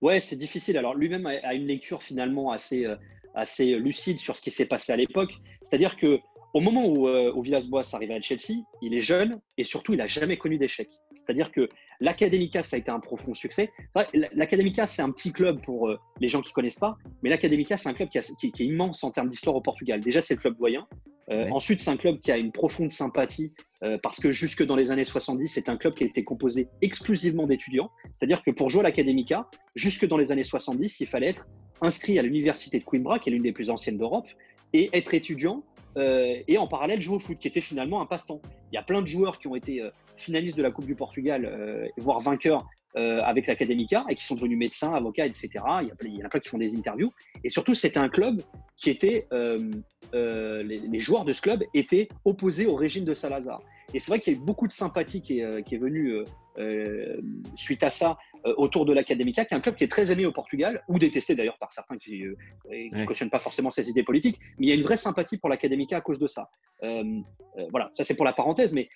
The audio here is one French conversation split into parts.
Ouais, c'est difficile. Alors lui-même a une lecture finalement assez lucide sur ce qui s'est passé à l'époque. C'est-à-dire que au moment où Villas-Boas arrive à Chelsea, il est jeune et surtout il n'a jamais connu d'échec. C'est-à-dire que l'Académica, ça a été un profond succès. L'Académica, c'est un petit club pour les gens qui ne connaissent pas, mais l'Académica, c'est un club qui est immense en termes d'histoire au Portugal. Déjà, c'est le club doyen. Ouais. Ensuite, c'est un club qui a une profonde sympathie parce que jusque dans les années 70, c'est un club qui a été composé exclusivement d'étudiants. C'est-à-dire que pour jouer à l'Académica, jusque dans les années 70, il fallait être inscrit à l'université de Coimbra, qui est l'une des plus anciennes d'Europe, et être étudiant et en parallèle jouer au foot, qui était finalement un passe-temps. Il y a plein de joueurs qui ont été finalistes de la Coupe du Portugal, voire vainqueurs avec l'Académica, et qui sont devenus médecins, avocats, etc. Il y en a plein qui font des interviews. Et surtout, c'était un club qui était… les joueurs de ce club étaient opposés au régime de Salazar. Et c'est vrai qu'il y a eu beaucoup de sympathie qui est venue suite à ça autour de l'Académica, qui est un club qui est très aimé au Portugal, ou détesté d'ailleurs par certains qui ne cautionnent pas forcément ses idées politiques, mais il y a une vraie sympathie pour l'Académica à cause de ça. Voilà, ça c'est pour la parenthèse, mais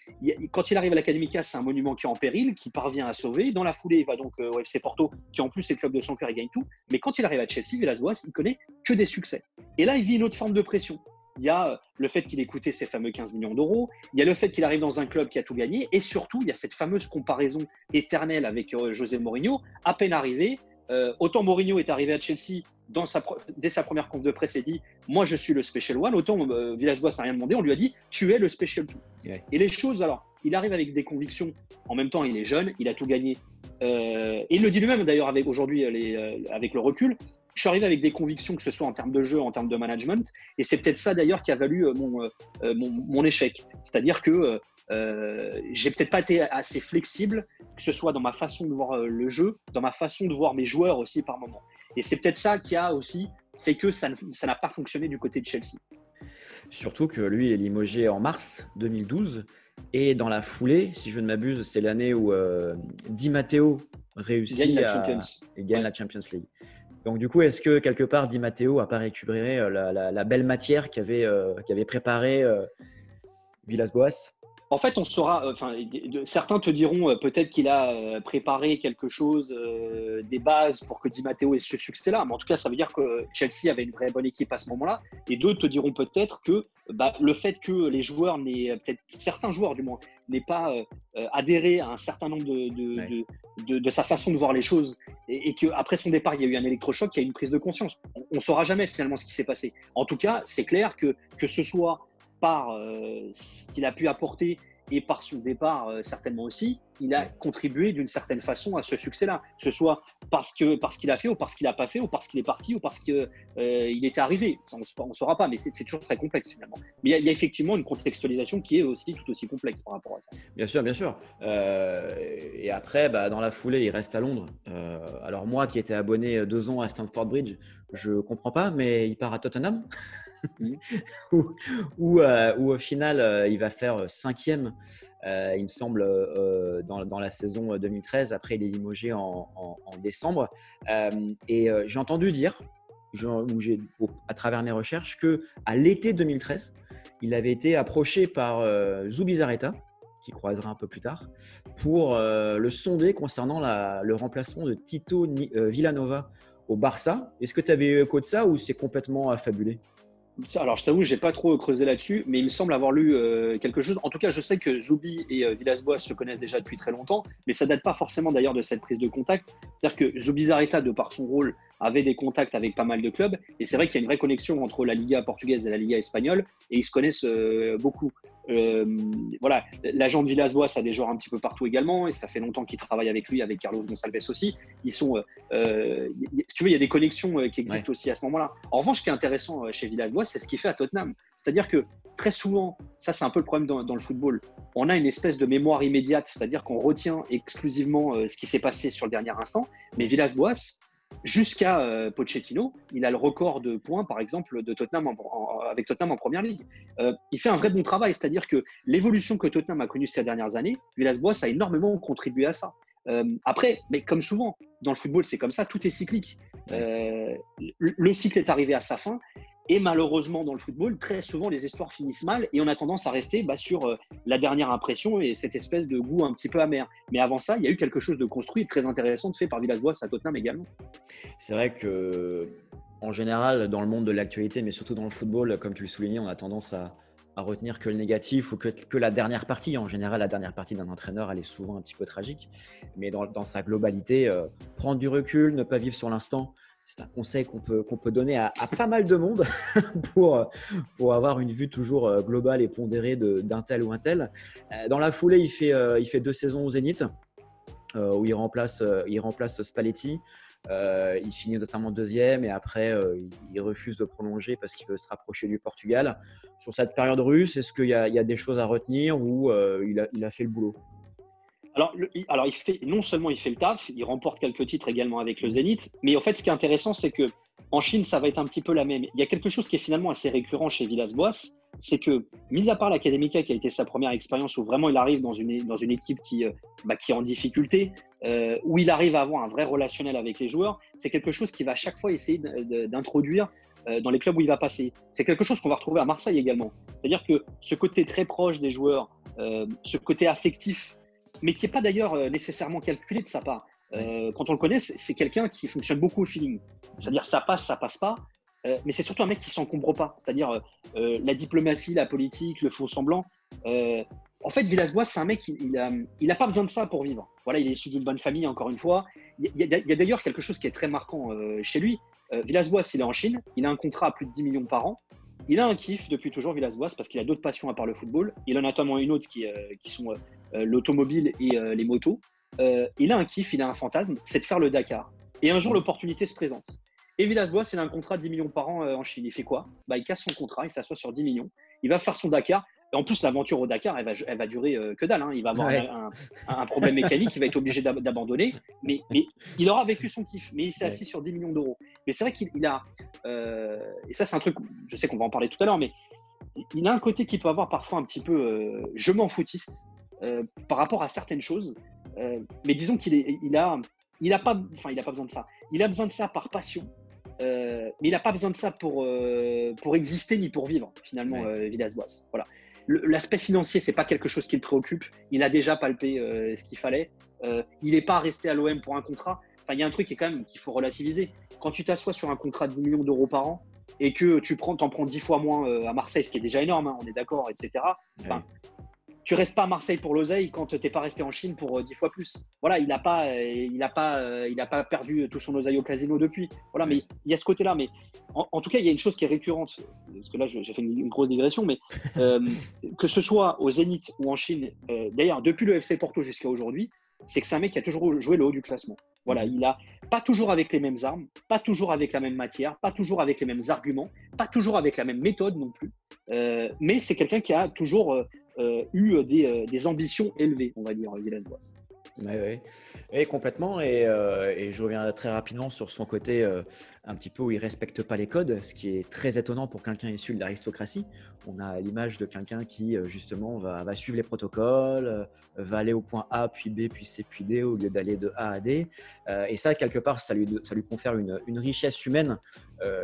quand il arrive à l'Académica, c'est un monument qui est en péril, qui parvient à sauver. Dans la foulée, il va donc au FC Porto, qui en plus est le club de son cœur et gagne tout. Mais quand il arrive à Chelsea, Villas-Boas, il connaît que des succès. Et là, il vit une autre forme de pression. Il y a le fait qu'il ait coûté ces fameux 15 millions d'euros, il y a le fait qu'il arrive dans un club qui a tout gagné, et surtout, il y a cette fameuse comparaison éternelle avec José Mourinho. À peine arrivé, autant Mourinho est arrivé à Chelsea dès sa première conf de presse et dit « Moi, je suis le Special One », autant Villas-Boas n'a rien demandé, on lui a dit « Tu es le Special Two ». Ouais. Et les choses, alors, il arrive avec des convictions, en même temps, il est jeune, il a tout gagné. Et il le dit lui-même d'ailleurs aujourd'hui, avec le recul. Je suis arrivé avec des convictions, que ce soit en termes de jeu, en termes de management, et c'est peut-être ça d'ailleurs qui a valu mon échec. C'est-à-dire que j'ai peut-être pas été assez flexible, que ce soit dans ma façon de voir le jeu, dans ma façon de voir mes joueurs aussi par moment. Et c'est peut-être ça qui a aussi fait que ça n'a pas fonctionné du côté de Chelsea. Surtout que lui est limogé en mars 2012 et dans la foulée, si je ne m'abuse, c'est l'année où Di Matteo réussit Il gagne la Champions League. Donc du coup, est-ce que quelque part Di Matteo n'a pas récupéré la belle matière qu'avait préparée Villas-Boas? En fait, on saura, certains te diront peut-être qu'il a préparé quelque chose, des bases pour que Di Matteo ait ce succès-là. Mais en tout cas, ça veut dire que Chelsea avait une vraie bonne équipe à ce moment-là. Et d'autres te diront peut-être que le fait que les joueurs peut-être certains joueurs du moins, n'aient pas adhéré à un certain nombre de sa façon de voir les choses et qu'après son départ, il y a eu un électrochoc, il y a eu une prise de conscience. On ne saura jamais finalement ce qui s'est passé. En tout cas, c'est clair que ce soit par ce qu'il a pu apporter et par son départ certainement aussi, il a contribué d'une certaine façon à ce succès-là, que ce soit parce qu'il a fait ou parce qu'il n'a pas fait ou parce qu'il est parti ou parce qu'il était arrivé. On ne saura pas, mais c'est toujours très complexe finalement. Mais il y a effectivement une contextualisation qui est aussi tout aussi complexe par rapport à ça. Bien sûr, bien sûr. Et après, dans la foulée, il reste à Londres. Alors moi qui étais abonné 2 ans à Stamford Bridge, je ne comprends pas, mais il part à Tottenham. où au final, il va faire 5e, il me semble, dans la saison 2013. Après, il est limogé en décembre. Et j'ai entendu dire, à travers mes recherches, qu'à l'été 2013, il avait été approché par Zubizarreta, qui croisera un peu plus tard, pour le sonder concernant le remplacement de Tito Villanova au Barça. Est-ce que tu avais écho de ça ou c'est complètement affabulé? Alors, je t'avoue, je n'ai pas trop creusé là-dessus, mais il me semble avoir lu quelque chose. En tout cas, je sais que Zubi et Villas-Boas se connaissent déjà depuis très longtemps, mais ça ne date pas forcément d'ailleurs de cette prise de contact. C'est-à-dire que Zubizarreta, de par son rôle, avait des contacts avec pas mal de clubs, et c'est vrai qu'il y a une vraie connexion entre la Liga portugaise et la Liga espagnole, et ils se connaissent beaucoup. Voilà, l'agent de Villas-Boas a des joueurs un petit peu partout également, et ça fait longtemps qu'il travaille avec lui, avec Carlos Gonçalves aussi. Ils sont, si tu veux, il y a des connexions qui existent aussi à ce moment-là. En revanche, ce qui est intéressant chez Villas-Boas, c'est ce qu'il fait à Tottenham. C'est-à-dire que très souvent, ça c'est un peu le problème dans le football, on a une espèce de mémoire immédiate, c'est-à-dire qu'on retient exclusivement ce qui s'est passé sur le dernier instant, mais Villas-Boas, jusqu'à Pochettino, il a le record de points, par exemple, de Tottenham avec Tottenham en première ligue. Il fait un vrai bon travail, c'est-à-dire que l'évolution que Tottenham a connue ces dernières années, Villas-Boas a énormément contribué à ça. Après, mais comme souvent, dans le football, c'est comme ça, tout est cyclique. Le cycle est arrivé à sa fin. Et malheureusement, dans le football, très souvent, les histoires finissent mal et on a tendance à rester sur la dernière impression et cette espèce de goût un petit peu amer. Mais avant ça, il y a eu quelque chose de construit et très intéressant de fait par Villas-Boas à Tottenham également. C'est vrai que, en général, dans le monde de l'actualité, mais surtout dans le football, comme tu le soulignais, on a tendance à retenir que le négatif ou que la dernière partie. En général, la dernière partie d'un entraîneur, elle est souvent un petit peu tragique. Mais dans sa globalité, prendre du recul, ne pas vivre sur l'instant, c'est un conseil qu'on peut donner à pas mal de monde pour avoir une vue toujours globale et pondérée d'un tel ou un tel. Dans la foulée, il fait 2 saisons au Zénith où il remplace Spalletti. Il finit notamment deuxième et après, il refuse de prolonger parce qu'il veut se rapprocher du Portugal. Sur cette période russe, est-ce qu'il y a des choses à retenir ou il a fait le boulot? Alors, non seulement il fait le taf, il remporte quelques titres également avec le Zénith, mais en fait, ce qui est intéressant, c'est que en Chine, ça va être un petit peu la même. Il y a quelque chose qui est finalement assez récurrent chez Villas-Boas, c'est que, mis à part l'Académica, qui a été sa première expérience, où vraiment il arrive dans une équipe qui est en difficulté, où il arrive à avoir un vrai relationnel avec les joueurs, c'est quelque chose qu'il va à chaque fois essayer d'introduire dans les clubs où il va passer. C'est quelque chose qu'on va retrouver à Marseille également. C'est-à-dire que ce côté très proche des joueurs, ce côté affectif, mais qui n'est pas d'ailleurs nécessairement calculé de sa part. Quand on le connaît, c'est quelqu'un qui fonctionne beaucoup au feeling. C'est-à-dire ça passe pas, mais c'est surtout un mec qui s'encombre pas. C'est-à-dire la diplomatie, la politique, le faux semblant. En fait, Villas-Boas, c'est un mec, il a pas besoin de ça pour vivre. Voilà, il est issu d'une bonne famille, encore une fois. Il y a d'ailleurs quelque chose qui est très marquant chez lui. Villas-Boas, il est en Chine, il a un contrat à plus de 10 millions par an. Il a un kiff depuis toujours, Villas-Boas, parce qu'il a d'autres passions à part le football. Il en a notamment une autre qui sont l'automobile et les motos. Il a un kiff, il a un fantasme, c'est de faire le Dakar. Et un jour, l'opportunité se présente. Et Villas-Boas, il a un contrat de 10 millions par an en Chine. Il fait quoi? Il casse son contrat, il s'assoit sur 10 millions. Il va faire son Dakar. Et en plus, l'aventure au Dakar, elle va durer que dalle. Hein. Il va avoir Ouais. un problème mécanique, il va être obligé d'abandonner. Mais il aura vécu son kiff. Mais il s'est assis sur 10 millions d'euros. Mais c'est vrai qu'il a. Et ça, c'est un truc, je sais qu'on va en parler tout à l'heure, mais il a un côté qui peut avoir parfois un petit peu je m'en foutiste par rapport à certaines choses. Mais disons il a pas besoin de ça. Il a besoin de ça par passion. Mais il n'a pas besoin de ça pour exister ni pour vivre, finalement, Villas-Boas. Voilà. L'aspect financier, c'est pas quelque chose qui le préoccupe. Il a déjà palpé ce qu'il fallait. Il n'est pas resté à l'OM pour un contrat. Enfin, il y a un truc qui est quand même qu'il faut relativiser. Quand tu t'assois sur un contrat de 10 millions d'euros par an et que t'en prends 10 fois moins à Marseille, ce qui est déjà énorme, hein, on est d'accord, etc. Enfin, tu restes pas à Marseille pour l'oseille quand t'es pas resté en Chine pour 10 fois plus. Voilà, il n'a pas perdu tout son oseille au casino depuis. Voilà, mais il y a ce côté-là. Mais en tout cas, il y a une chose qui est récurrente, parce que là, j'ai fait une grosse digression, mais que ce soit au Zénith ou en Chine, d'ailleurs, depuis le FC Porto jusqu'à aujourd'hui, c'est que c'est un mec qui a toujours joué le haut du classement. Voilà, il a pas toujours avec les mêmes armes, pas toujours avec la même matière, pas toujours avec les mêmes arguments, pas toujours avec la même méthode non plus. Mais c'est quelqu'un qui a toujours eu des ambitions élevées, on va dire, Villas-Boas. Oui, complètement. Et je reviens très rapidement sur son côté un petit peu où il ne respecte pas les codes, ce qui est très étonnant pour quelqu'un issu de l'aristocratie. On a l'image de quelqu'un qui, justement, va suivre les protocoles, va aller au point A, puis B, puis C, puis D, au lieu d'aller de A à D. Et ça, quelque part, ça lui confère une richesse humaine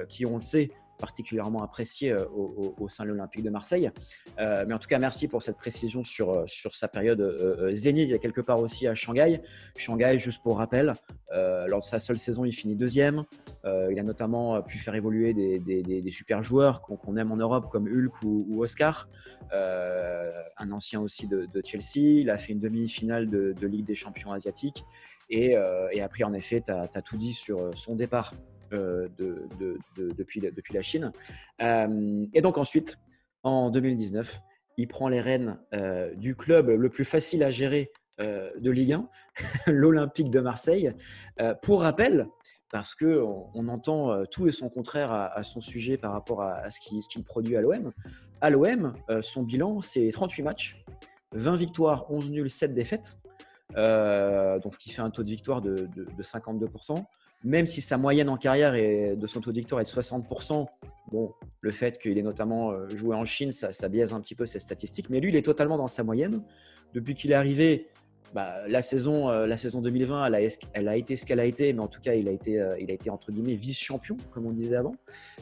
qui, on le sait, particulièrement apprécié au sein de l'Olympique de Marseille. Mais en tout cas, merci pour cette précision sur sa période Zénith. Il y a quelque part aussi à Shanghai. Shanghai, juste pour rappel, lors de sa seule saison, il finit deuxième. Il a notamment pu faire évoluer des super joueurs qu'on aime en Europe comme Hulk ou Oscar. Un ancien aussi de Chelsea. Il a fait une demi-finale de Ligue des champions asiatiques. Et après, en effet, tu as tout dit sur son départ depuis la Chine. Et donc ensuite, en 2019, il prend les rênes du club le plus facile à gérer de Ligue 1, l'Olympique de Marseille. Pour rappel, parce qu'on entend tout et son contraire à son sujet par rapport à ce qu'il produit à l'OM. À l'OM, son bilan, c'est 38 matchs, 20 victoires, 11 nuls, 7 défaites. Donc ce qui fait un taux de victoire de 52%. Même si sa moyenne en carrière de son taux de victoire est de 60%, bon, le fait qu'il ait notamment joué en Chine, ça biaise un petit peu ses statistiques. Mais lui, il est totalement dans sa moyenne. Depuis qu'il est arrivé, la saison 2020, elle a été ce qu'elle a été, mais en tout cas, il a été entre guillemets vice-champion, comme on disait avant.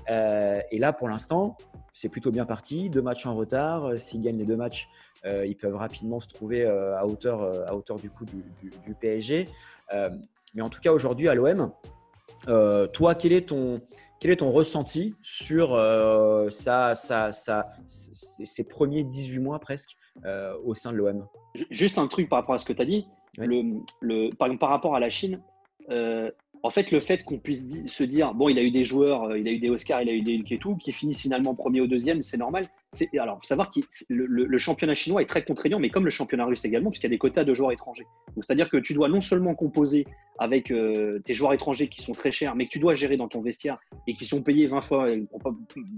Et là, pour l'instant, c'est plutôt bien parti. 2 matchs en retard. S'ils gagnent les 2 matchs, ils peuvent rapidement se trouver à hauteur du coup du PSG. Mais en tout cas, aujourd'hui, à l'OM, toi, quel est ton ressenti sur ces premiers 18 mois presque au sein de l'OM? Juste un truc par rapport à ce que tu as dit. Oui. Par exemple, par rapport à la Chine, en fait, le fait qu'on puisse se dire, bon, il a eu des joueurs, il a eu des Oscars, il a eu des Nketou, qui finissent finalement premier ou deuxième, c'est normal. Alors, il faut savoir que le championnat chinois est très contraignant, mais comme le championnat russe également, puisqu'il y a des quotas de joueurs étrangers. Donc, c'est-à-dire que tu dois non seulement composer avec tes joueurs étrangers qui sont très chers, mais que tu dois gérer dans ton vestiaire et qui sont payés 20 fois,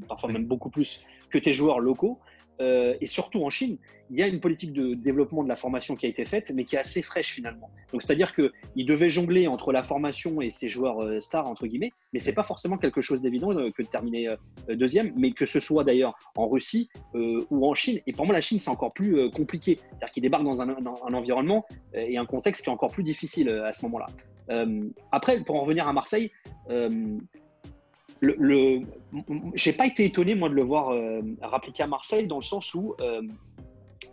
parfois même beaucoup plus que tes joueurs locaux. Et surtout en Chine, il y a une politique de développement de la formation qui a été faite, mais qui est assez fraîche finalement. Donc c'est-à-dire qu'ils devaient jongler entre la formation et ces joueurs stars, entre guillemets, mais c'est pas forcément quelque chose d'évident que de terminer deuxième, mais que ce soit d'ailleurs en Russie ou en Chine. Et pour moi, la Chine, c'est encore plus compliqué. C'est-à-dire qu'ils débarquent dans un environnement et un contexte qui est encore plus difficile à ce moment-là. Après, pour en revenir à Marseille, j'ai pas été étonné moi de le voir rappliquer à Marseille, dans le sens où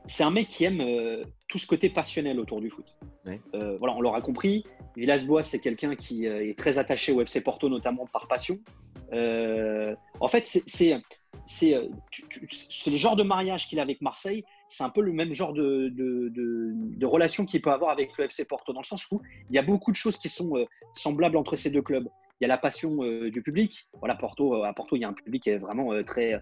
c'est un mec qui aime tout ce côté passionnel autour du foot. Ouais. Voilà, on l'aura compris. Villas-Boas, c'est quelqu'un qui est très attaché au FC Porto, notamment par passion. En fait, c'est le genre de mariage qu'il a avec Marseille. C'est un peu le même genre de relation qu'il peut avoir avec le FC Porto, dans le sens où il y a beaucoup de choses qui sont semblables entre ces deux clubs. Il y a la passion du public. Voilà, à Porto, il y a un public qui est vraiment très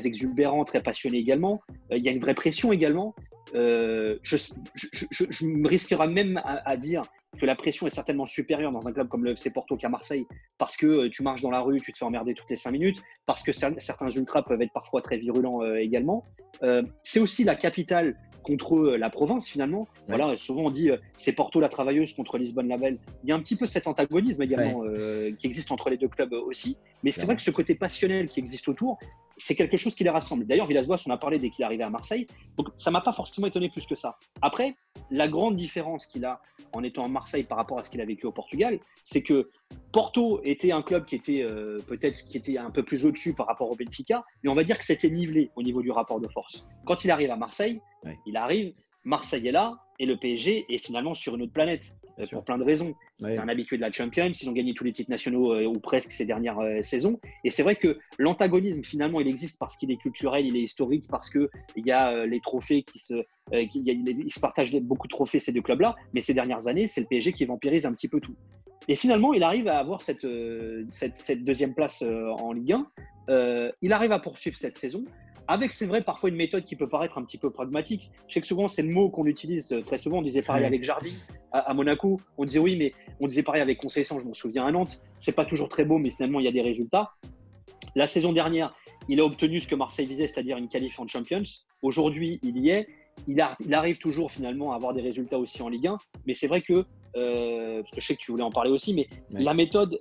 exubérant, très passionné également. Il y a une vraie pression également. Je me risquerais même à dire que la pression est certainement supérieure dans un club comme le FC Porto qu'à Marseille, parce que tu marches dans la rue, tu te fais emmerder toutes les 5 minutes, parce que certains ultras peuvent être parfois très virulents également. C'est aussi la capitale contre la province finalement. Ouais. Voilà, souvent on dit c'est Porto la travailleuse contre Lisbonne la belle. Il y a un petit peu cet antagonisme également qui existe entre les deux clubs aussi. Mais c'est vrai que ce côté passionnel qui existe autour, c'est quelque chose qui les rassemble. D'ailleurs, Villas-Boas, on a parlé dès qu'il est arrivé à Marseille. Donc ça ne m'a pas forcément étonné plus que ça. Après, la grande différence qu'il a en étant à Marseille par rapport à ce qu'il a vécu au Portugal, c'est que Porto était un club qui était qui était un peu plus au-dessus par rapport au Benfica, mais on va dire que c'était nivelé au niveau du rapport de force. Quand il arrive à Marseille, Marseille est là et le PSG est finalement sur une autre planète pour plein de raisons. Ouais. C'est un habitué de la Champions, ils ont gagné tous les titres nationaux ou presque ces dernières saisons. Et c'est vrai que l'antagonisme finalement il existe parce qu'il est culturel, il est historique, parce qu'il y a les trophées ils se partagent beaucoup de trophées ces deux clubs-là. Mais ces dernières années, c'est le PSG qui vampirise un petit peu tout. Et finalement, il arrive à avoir cette deuxième place en Ligue 1. Il arrive à poursuivre cette saison avec, c'est vrai, parfois une méthode qui peut paraître un petit peu pragmatique. Je sais que souvent, c'est le mot qu'on utilise très souvent. On disait pareil avec Jardim à Monaco. On disait oui, mais on disait pareil avec Conceição, je m'en souviens, à Nantes. C'est pas toujours très beau, mais finalement, il y a des résultats. La saison dernière, il a obtenu ce que Marseille visait, c'est-à-dire une qualif en Champions. Aujourd'hui, il y est. Il arrive toujours finalement à avoir des résultats aussi en Ligue 1. Mais c'est vrai que, parce que je sais que tu voulais en parler aussi, mais la méthode,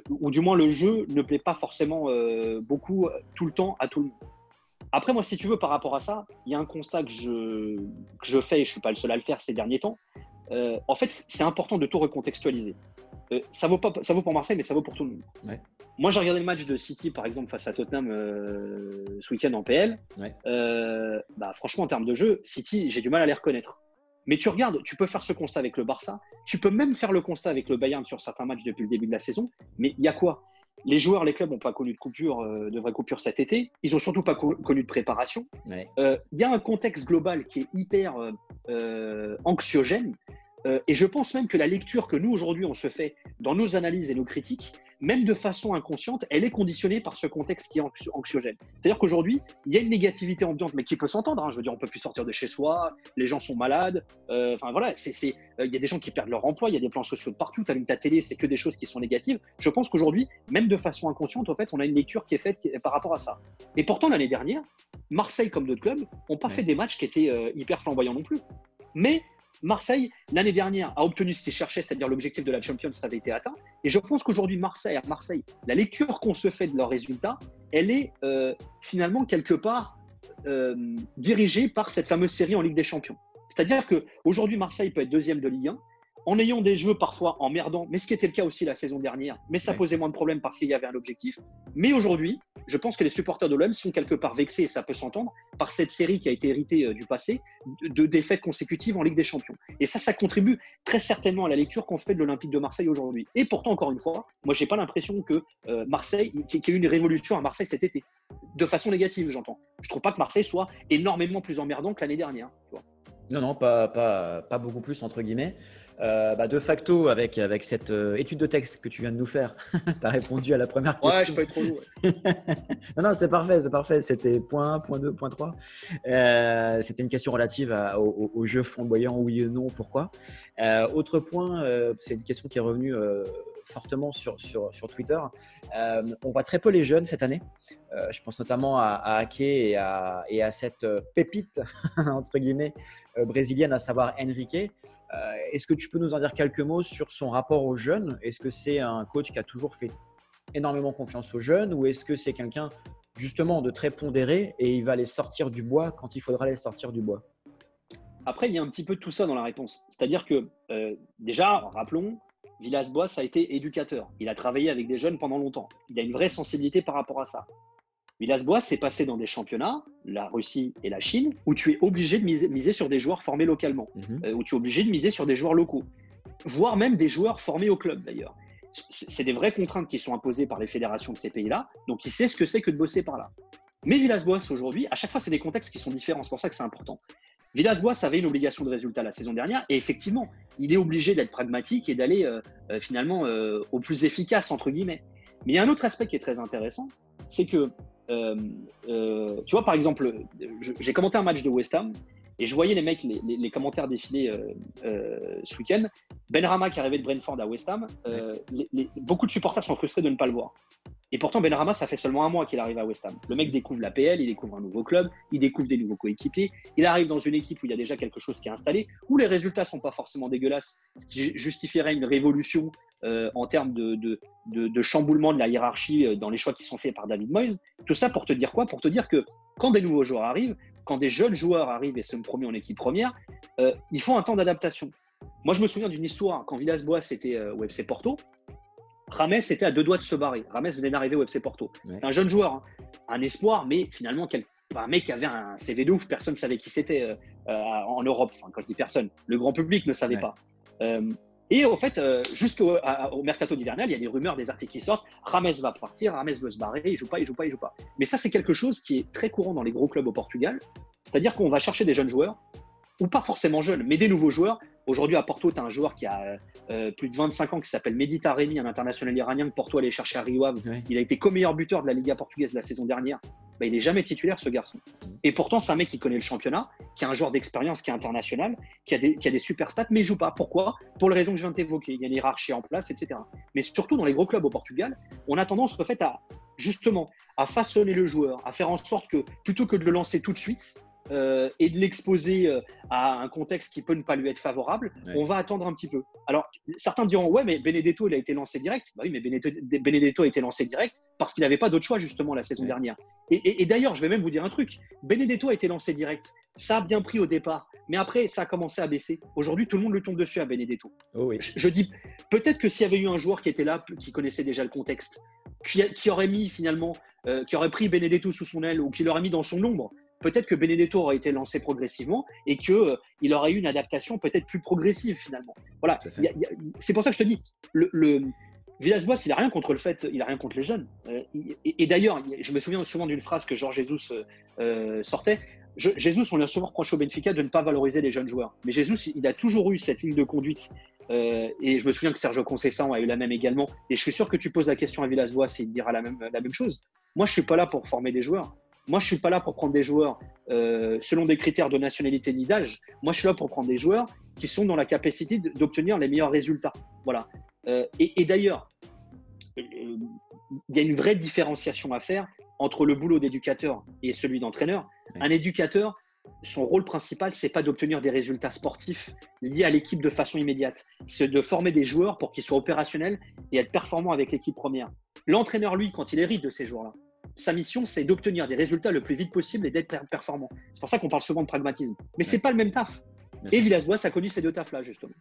ou du moins le jeu, ne plaît pas forcément beaucoup tout le temps à tout le monde. Après, moi, si tu veux, par rapport à ça, il y a un constat que je fais, et je ne suis pas le seul à le faire ces derniers temps. En fait, c'est important de tout recontextualiser. Ça vaut pour Marseille, mais ça vaut pour tout le monde. Ouais. Moi, j'ai regardé le match de City, par exemple, face à Tottenham ce week-end en PL. Ouais. Franchement, en termes de jeu, City, j'ai du mal à les reconnaître. Mais tu regardes, tu peux faire ce constat avec le Barça. Tu peux même faire le constat avec le Bayern sur certains matchs depuis le début de la saison. Mais il y a quoi ? Les joueurs, les clubs n'ont pas connu de vraies coupures cet été. Ils n'ont surtout pas connu de préparation. Ouais. Y a un contexte global qui est hyper anxiogène. Et je pense même que la lecture que nous, aujourd'hui, on se fait dans nos analyses et nos critiques, même de façon inconsciente, elle est conditionnée par ce contexte qui est anxiogène. C'est-à-dire qu'aujourd'hui, il y a une négativité ambiante, mais qui peut s'entendre. Hein. Je veux dire, on ne peut plus sortir de chez soi, les gens sont malades. Voilà, il y a des gens qui perdent leur emploi, il y a des plans sociaux de partout. Tu allumes ta télé, c'est que des choses qui sont négatives. Je pense qu'aujourd'hui, même de façon inconsciente, en fait, on a une lecture qui est faite par rapport à ça. Et pourtant, l'année dernière, Marseille, comme d'autres clubs, n'ont pas fait des matchs qui étaient hyper flamboyants non plus. Mais Marseille, l'année dernière, a obtenu ce qu'il cherchait, c'est-à-dire l'objectif de la Champions, ça avait été atteint. Et je pense qu'aujourd'hui, Marseille, la lecture qu'on se fait de leurs résultats, elle est finalement quelque part dirigée par cette fameuse série en Ligue des Champions. C'est-à-dire qu'aujourd'hui, Marseille peut être deuxième de Ligue 1 en ayant des jeux parfois emmerdants, mais ce qui était le cas aussi la saison dernière, mais ça posait moins de problèmes parce qu'il y avait un objectif. Mais aujourd'hui, je pense que les supporters de l'OM sont quelque part vexés, et ça peut s'entendre, par cette série qui a été héritée du passé, de défaites consécutives en Ligue des Champions. Et ça contribue très certainement à la lecture qu'on fait de l'Olympique de Marseille aujourd'hui. Et pourtant, encore une fois, moi, je n'ai pas l'impression que Marseille, qu'il y ait eu une révolution à Marseille cet été. De façon négative, j'entends. Je ne trouve pas que Marseille soit énormément plus emmerdant que l'année dernière. Tu vois. Non, pas beaucoup plus, entre guillemets. De facto, avec cette étude de texte que tu viens de nous faire, tu as répondu à la première question. Ouais, je peux être trop lourd. Non, c'est parfait. C'était point 1, point 2, point 3. C'était une question relative au jeu flamboyant, oui ou non, pourquoi. Autre point, c'est une question qui est revenue fortement sur Twitter. On voit très peu les jeunes cette année. Je pense notamment à Ake et à cette pépite, entre guillemets, brésilienne, à savoir Enrique. Est-ce que tu peux nous en dire quelques mots sur son rapport aux jeunes? Est-ce que c'est un coach qui a toujours fait énormément confiance aux jeunes ou est-ce que c'est quelqu'un justement de très pondéré et il va les sortir du bois quand il faudra les sortir du bois? Après, il y a un petit peu de tout ça dans la réponse. C'est-à-dire que déjà, rappelons, Villas-Boas a été éducateur. Il a travaillé avec des jeunes pendant longtemps. Il a une vraie sensibilité par rapport à ça. Villas-Boas s'est passé dans des championnats, la Russie et la Chine, où tu es obligé de miser sur des joueurs formés localement, où tu es obligé de miser sur des joueurs locaux, voire même des joueurs formés au club d'ailleurs. C'est des vraies contraintes qui sont imposées par les fédérations de ces pays-là, donc il sait ce que c'est que de bosser par là. Mais Villas-Boas aujourd'hui, à chaque fois, c'est des contextes qui sont différents, c'est pour ça que c'est important. Villas-Boas avait une obligation de résultat la saison dernière, et effectivement, il est obligé d'être pragmatique et d'aller finalement au plus efficace, entre guillemets. Mais il y a un autre aspect qui est très intéressant, c'est que tu vois, par exemple, j'ai commenté un match de West Ham et je voyais les mecs, les commentaires défiler ce week-end. Benrahma qui arrivait de Brentford à West Ham, beaucoup de supporters sont frustrés de ne pas le voir. Et pourtant, Benrahma, ça fait seulement un mois qu'il arrive à West Ham. Le mec découvre l'APL, il découvre un nouveau club, il découvre des nouveaux coéquipiers. Il arrive dans une équipe où il y a déjà quelque chose qui est installé, où les résultats ne sont pas forcément dégueulasses, ce qui justifierait une révolution en termes de chamboulement de la hiérarchie dans les choix qui sont faits par David Moyes. Tout ça pour te dire quoi? Pour te dire que quand des nouveaux joueurs arrivent, quand des jeunes joueurs arrivent et se promettent en équipe première, ils font un temps d'adaptation. Moi, je me souviens d'une histoire quand Villas-Boas était au FC Porto. Rames était à 2 doigts de se barrer. Rames venait d'arriver au FC Porto. Ouais. C'est un jeune joueur, hein, un espoir, mais finalement un mec qui avait un CV de ouf. Personne ne savait qui c'était en Europe. Enfin, quand je dis personne, le grand public ne savait pas. Et au fait, jusqu'au mercato d'hivernal, il y a des rumeurs, des articles qui sortent. Rames va partir, Rames veut se barrer, il joue pas. Mais ça, c'est quelque chose qui est très courant dans les gros clubs au Portugal. C'est-à-dire qu'on va chercher des jeunes joueurs, ou pas forcément jeunes, mais des nouveaux joueurs. Aujourd'hui, à Porto, tu as un joueur qui a plus de 25 ans qui s'appelle Mehdi Taremi, un international iranien que Porto allait chercher à Rio Ave. Ouais. Il a été co-meilleur buteur de la Liga portugaise la saison dernière. Il n'est jamais titulaire, ce garçon. Et pourtant, c'est un mec qui connaît le championnat, qui a un joueur d'expérience, qui est international, qui a des super stats, mais il ne joue pas. Pourquoi? Pour les raisons que je viens de t'évoquer. Il y a une hiérarchie en place, etc. Mais surtout, dans les gros clubs au Portugal, on a tendance, en fait, à façonner le joueur, à faire en sorte que, plutôt que de le lancer tout de suite, et de l'exposer à un contexte qui peut ne pas lui être favorable, on va attendre un petit peu. Alors, certains diront, ouais, mais Benedetto, il a été lancé direct. Bah oui, mais Benedetto a été lancé direct parce qu'il n'avait pas d'autre choix, justement, la saison dernière. Et d'ailleurs, je vais même vous dire un truc. Benedetto a été lancé direct. Ça a bien pris au départ, mais après, ça a commencé à baisser. Aujourd'hui, tout le monde lui tombe dessus à Benedetto. Oh oui. Je dis, peut-être que s'il y avait eu un joueur qui était là, qui connaissait déjà le contexte, qui aurait mis finalement, qui aurait pris Benedetto sous son aile ou qui l'aurait mis dans son ombre, peut-être que Benedetto aurait été lancé progressivement et qu'il aurait eu une adaptation peut-être plus progressive finalement. Voilà. C'est pour ça que je te dis, Villas-Boas, il n'a rien contre le fait, il n'a rien contre les jeunes. Et d'ailleurs, je me souviens souvent d'une phrase que Jorge Jesus sortait. Jesus, on lui a souvent reproché au Benfica de ne pas valoriser les jeunes joueurs. Mais Jesus, il a toujours eu cette ligne de conduite. Et je me souviens que Sergio Conceição a eu la même également. Et je suis sûr que tu poses la question à Villas-Boas et il te dira la même chose. Moi, je ne suis pas là pour former des joueurs. Moi, je ne suis pas là pour prendre des joueurs selon des critères de nationalité ni d'âge. Moi, je suis là pour prendre des joueurs qui sont dans la capacité d'obtenir les meilleurs résultats. Voilà. Et d'ailleurs, il y a une vraie différenciation à faire entre le boulot d'éducateur et celui d'entraîneur. Oui. Un éducateur, son rôle principal, ce n'est pas d'obtenir des résultats sportifs liés à l'équipe de façon immédiate. C'est de former des joueurs pour qu'ils soient opérationnels et être performants avec l'équipe première. L'entraîneur, lui, quand il hérite de ces joueurs-là, sa mission, c'est d'obtenir des résultats le plus vite possible et d'être performant. C'est pour ça qu'on parle souvent de pragmatisme. Mais ce n'est pas le même taf. Et Villas-Boas a connu ces deux tafs-là, justement.